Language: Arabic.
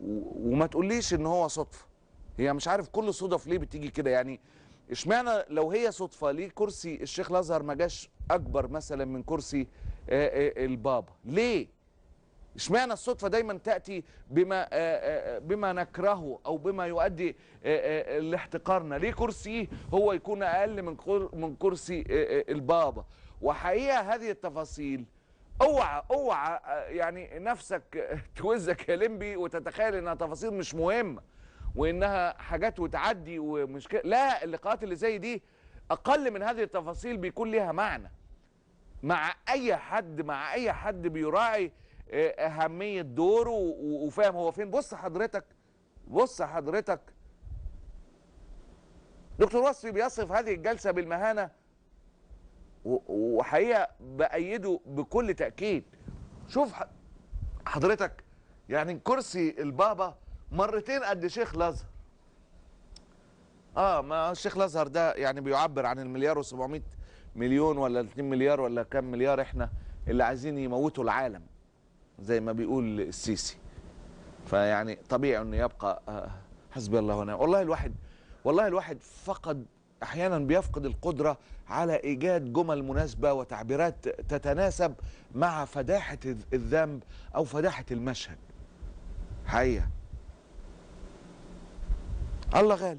وما تقوليش ان هو صدفه. هي مش عارف كل صدف ليه بتيجي كده يعني. اشمعنى لو هي صدفه ليه كرسي الشيخ الازهر ما جاش اكبر مثلا من كرسي البابا؟ ليه؟ اشمعنى الصدفه دايما تاتي بما نكرهه او بما يؤدي لاحتقارنا؟ ليه كرسيه هو يكون اقل من كرسي البابا؟ وحقيقه هذه التفاصيل، اوعى يعني نفسك توزك يا لمبي وتتخيل انها تفاصيل مش مهمه وانها حاجات وتعدي ومش كده. لا، اللقاءات اللي زي دي اقل من هذه التفاصيل بيكون ليها معنى مع اي حد بيراعي اهميه دوره وفاهم هو فين. بص حضرتك دكتور وصفي بيصف هذه الجلسه بالمهانه، وحقيقه بايده بكل تاكيد. شوف حضرتك، يعني كرسي البابا مرتين قد شيخ الازهر. ما الشيخ الازهر ده يعني بيعبر عن المليار و700 مليون ولا 2 مليار ولا كام مليار احنا اللي عايزين يموتوا العالم زي ما بيقول السيسي. فيعني طبيعي انه يبقى حسبي الله ونعم. والله الواحد احيانا بيفقد القدره على ايجاد جمل مناسبه وتعبيرات تتناسب مع فداحه الذنب او فداحه المشهد. حقيقه الله غالب.